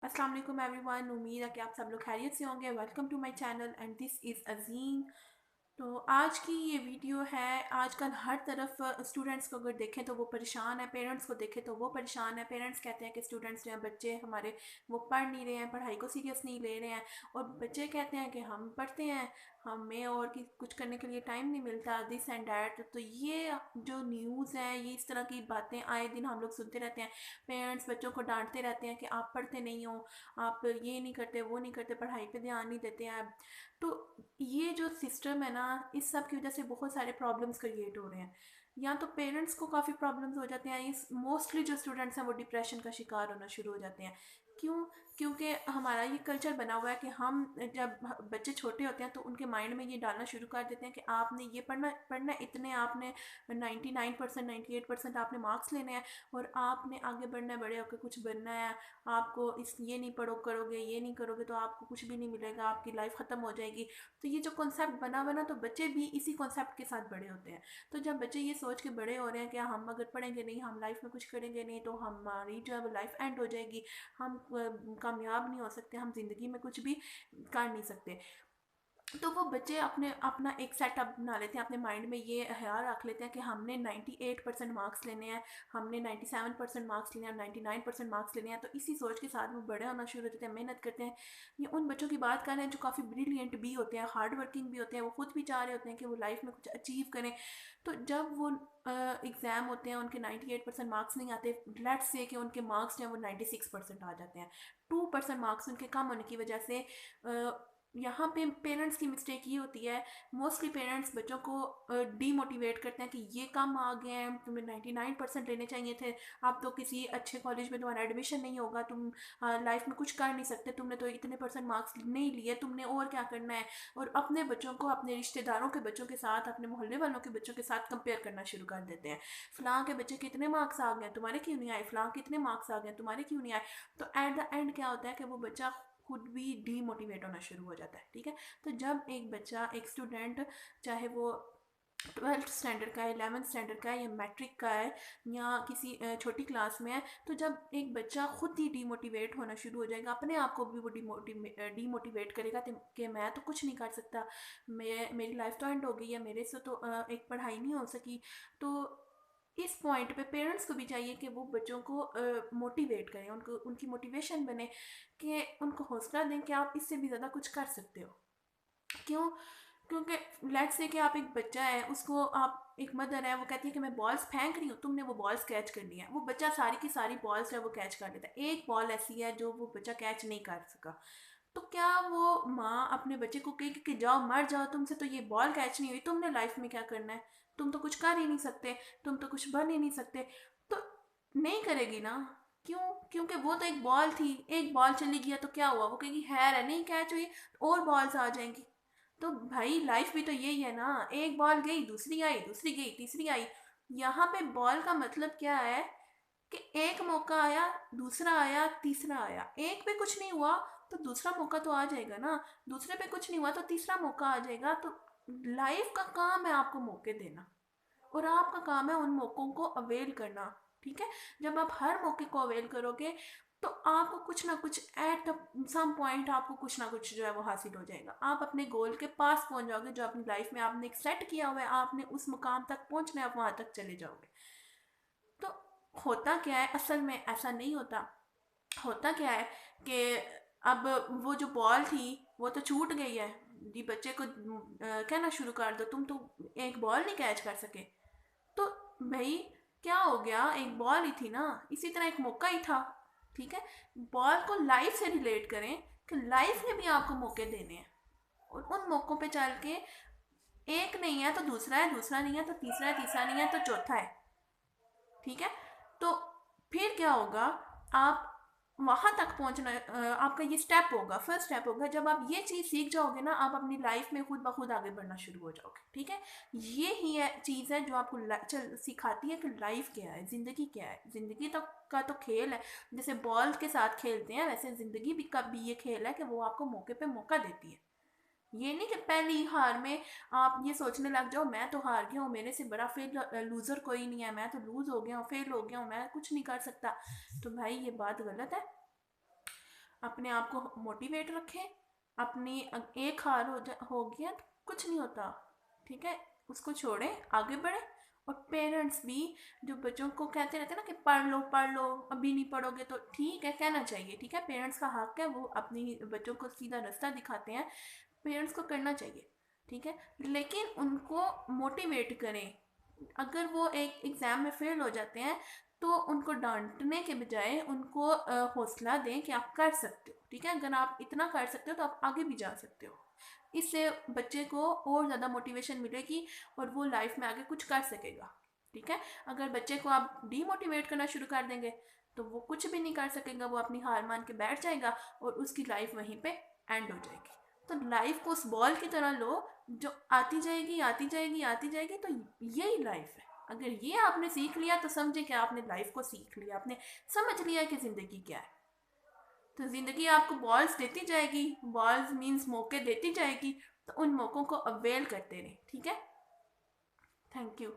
अस्सलाम वालेकुम एवरीवन। उम्मीद है कि आप सब लोग खैरियत से होंगे। Welcome to my channel and this is Azeem. तो आज की ये वीडियो है। आजकल हर तरफ स्टूडेंट्स को अगर देखें तो वो परेशान है, पेरेंट्स को देखें तो वो परेशान है। पेरेंट्स कहते हैं कि स्टूडेंट्स जो हैं, बच्चे हमारे, वो पढ़ नहीं रहे हैं, पढ़ाई को सीरियस नहीं ले रहे हैं। और बच्चे कहते हैं कि हम पढ़ते हैं, हमें और कुछ करने के लिए टाइम नहीं मिलता, दिस एंड डैट। तो ये जो न्यूज़ है, ये इस तरह की बातें आए दिन हम लोग सुनते रहते हैं। पेरेंट्स बच्चों को डांटते रहते हैं कि आप पढ़ते नहीं हो, आप ये नहीं करते, वो नहीं करते, पढ़ाई पे ध्यान नहीं देते हैं। तो ये जो सिस्टम है ना, इस सब की वजह से बहुत सारे प्रॉब्लम्स क्रिएट हो रहे हैं। या तो पेरेंट्स को काफ़ी प्रॉब्लम्स हो जाते हैं, इस मोस्टली जो स्टूडेंट्स हैं वो डिप्रेशन का शिकार होना शुरू हो जाते हैं। क्यों? क्योंकि हमारा ये कल्चर बना हुआ है कि हम जब बच्चे छोटे होते हैं तो उनके माइंड में ये डालना शुरू कर देते हैं कि आपने ये पढ़ना पढ़ना है, इतने आपने 99% 98% आपने मार्क्स लेने हैं, और आपने आगे बढ़ना है, बड़े होकर कुछ बनना है। आपको इस ये नहीं पढ़ो करोगे, ये नहीं करोगे तो आपको कुछ भी नहीं मिलेगा, आपकी लाइफ ख़त्म हो जाएगी। तो ये जो कॉन्सेप्ट बना हुआ ना, तो बच्चे भी इसी कॉन्सेप्ट के साथ बड़े होते हैं। तो जब बच्चे ये सोच के बड़े हो रहे हैं कि हम अगर पढ़ेंगे नहीं, हम लाइफ में कुछ करेंगे नहीं, तो हमारी जब लाइफ एंड हो जाएगी, हम कामयाब नहीं हो सकते, हम ज़िंदगी में कुछ भी कर नहीं सकते। तो वो बच्चे अपने अपना एक सेटअप बना लेते हैं, अपने माइंड में ये ख्याल रख लेते हैं कि हमने 98% मार्क्स लेने हैं, हमने 97% मार्क्स लेने हैं, 99% मार्क्स लेने हैं। तो इसी सोच के साथ वो बड़े होना शुरू होते हैं, मेहनत करते हैं। ये उन बच्चों की बात कर रहे हैं जो काफ़ी ब्रिलियंट भी होते हैं, हार्ड वर्किंग भी होते हैं, वो खुद भी चाह रहे होते हैं कि वो लाइफ में कुछ अचीव करें। तो जब वो एग्ज़ाम होते हैं, उनके 98% मार्क्स नहीं आते, लेट्स से कि उनके मार्क्स जो हैं वो 96% आ जाते हैं। 2% मार्क्स उनके कम होने की वजह से यहाँ पे पेरेंट्स की मिस्टेक ये होती है। मोस्टली पेरेंट्स बच्चों को डीमोटिवेट करते हैं कि ये कम आ गए हैं, तुम्हें 99% लेने चाहिए थे, अब तो किसी अच्छे कॉलेज में तुम्हारा एडमिशन नहीं होगा, तुम लाइफ में कुछ कर नहीं सकते, तुमने तो इतने परसेंट मार्क्स नहीं लिए, तुमने और क्या करना है। और अपने बच्चों को अपने रिश्तेदारों के बच्चों के साथ, अपने मोहल्ले वालों के बच्चों के साथ कंपेयर करना शुरू कर देते हैं। फलां के बच्चे कितने मार्क्स आ गए, तुम्हारे क्यों नहीं आए, फलां कितने मार्क्स आ गए, तुम्हारे क्यों नहीं आए। तो एट द एंड क्या होता है कि वो बच्चा खुद भी डीमोटिवेट होना शुरू हो जाता है। ठीक है? तो जब एक बच्चा, एक स्टूडेंट, चाहे वो 12th स्टैंडर्ड का है, 11th स्टैंडर्ड का है, या मैट्रिक का है, या किसी छोटी क्लास में है, तो जब एक बच्चा खुद ही डीमोटिवेट होना शुरू हो जाएगा, अपने आप को भी वो डीमोटिवेट करेगा कि मैं तो कुछ नहीं कर सकता, मेरी लाइफ तो एंड हो गई है, मेरे से तो एक पढ़ाई नहीं हो सकी। तो इस पॉइंट पे पेरेंट्स को भी चाहिए कि वो बच्चों को मोटिवेट करें, उनको उनकी मोटिवेशन बने, कि उनको हौसला दें कि आप इससे भी ज़्यादा कुछ कर सकते हो। क्यों? क्योंकि लेट्स से कि आप एक बच्चा है, उसको आप, एक मदर है, वो कहती है कि मैं बॉल्स फेंक रही हूँ, तुमने वो बॉल्स कैच करनी है। वो बच्चा सारी की सारी बॉल्स है वो कैच कर लेता है, एक बॉल ऐसी है जो वो बच्चा कैच नहीं कर सका। तो क्या वो माँ अपने बच्चे को कहेगी कि जाओ मर जाओ, तुमसे तो ये बॉल कैच नहीं हुई, तुमने लाइफ में क्या करना है, तुम तो कुछ कर ही नहीं सकते, तुम तो कुछ बन ही नहीं सकते। तो नहीं करेगी ना। क्यों? क्योंकि वो तो एक बॉल थी, एक बॉल चली गया तो क्या हुआ, वो कहेगी हैर है, नहीं कैच हुई, और बॉल्स आ जाएंगी। तो भाई लाइफ भी तो यही है ना, एक बॉल गई, दूसरी आई, दूसरी गई, तीसरी आई। यहाँ पे बॉल का मतलब क्या है कि एक मौका आया, दूसरा आया, तीसरा आया, एक पे कुछ नहीं हुआ तो दूसरा मौका तो आ जाएगा ना, दूसरे पे कुछ नहीं हुआ तो तीसरा मौका आ जाएगा। तो लाइफ का काम है आपको मौके देना, और आपका काम है उन मौक़ों को अवेल करना। ठीक है? जब आप हर मौके को अवेल करोगे तो आपको कुछ ना कुछ एट सम पॉइंट, आपको कुछ ना कुछ जो है वो हासिल हो जाएगा, आप अपने गोल के पास पहुंच जाओगे, जो अपनी लाइफ में आपने एक सेट किया हुआ है, आपने उस मुकाम तक पहुंचना है, आप वहां तक चले जाओगे। तो होता क्या है असल में, ऐसा नहीं होता। होता क्या है कि अब वो जो बॉल थी वो तो छूट गई है, जी बच्चे को कहना शुरू कर दो तुम तो एक बॉल नहीं कैच कर सके। तो भाई क्या हो गया, एक बॉल ही थी ना, इसी तरह एक मौका ही था। ठीक है? बॉल को लाइफ से रिलेट करें कि लाइफ ने भी आपको मौके देने हैं, और उन मौक़ों पे चल के, एक नहीं है तो दूसरा है, दूसरा नहीं है तो तीसरा है, तीसरा नहीं है तो चौथा है। ठीक है? तो फिर क्या होगा, आप वहां तक पहुंचना, आपका ये स्टेप होगा, फर्स्ट स्टेप होगा। जब आप ये चीज़ सीख जाओगे ना, आप अपनी लाइफ में खुद ब खुद आगे बढ़ना शुरू हो जाओगे। ठीक है? ये ही है चीज़ है जो आपको सिखाती है कि लाइफ क्या है, ज़िंदगी क्या है। ज़िंदगी तो का तो खेल है, जैसे बॉल के साथ खेलते हैं, वैसे ज़िंदगी भी का भी ये खेल है कि वो आपको मौके पे मौका देती है। ये नहीं कि पहली हार में आप ये सोचने लग जाओ मैं तो हार गया हूँ, मेरे से बड़ा फेल लूज़र कोई नहीं है, मैं तो लूज़ हो गया हूँ, फेल हो गया हूँ, मैं कुछ नहीं कर सकता। तो भाई ये बात गलत है। अपने आप को मोटिवेट रखें। अपनी एक हार हो गया तो कुछ नहीं होता, ठीक है, उसको छोड़ें, आगे बढ़ें। और पेरेंट्स भी जो बच्चों को कहते रहते हैं ना कि पढ़ लो, अभी नहीं पढ़ोगे तो ठीक है, कहना चाहिए, ठीक है, पेरेंट्स का हक है, वो अपनी बच्चों को सीधा रास्ता दिखाते हैं, पेरेंट्स को करना चाहिए, ठीक है, लेकिन उनको मोटिवेट करें। अगर वो एक एग्ज़ाम में फेल हो जाते हैं तो उनको डांटने के बजाय उनको हौसला दें कि आप कर सकते हो, ठीक है, अगर आप इतना कर सकते हो तो आप आगे भी जा सकते हो। इससे बच्चे को और ज़्यादा मोटिवेशन मिलेगी और वो लाइफ में आगे कुछ कर सकेगा, ठीक है। अगर बच्चे को आप डीमोटिवेट करना शुरू कर देंगे तो वो कुछ भी नहीं कर सकेगा, वो अपनी हार मान के बैठ जाएगा और उसकी लाइफ वहीं पे एंड हो जाएगी। तो लाइफ को उस बॉल की तरह लो जो आती जाएगी आती जाएगी आती जाएगी, तो यही लाइफ है। अगर ये आपने सीख लिया तो समझे कि आपने लाइफ को सीख लिया, आपने समझ लिया कि ज़िंदगी क्या है। तो ज़िंदगी आपको बॉल्स देती जाएगी, बॉल्स मीन्स मौके देती जाएगी, तो उन मौक़ों को अवेल करते रहें, ठीक है। Thank you.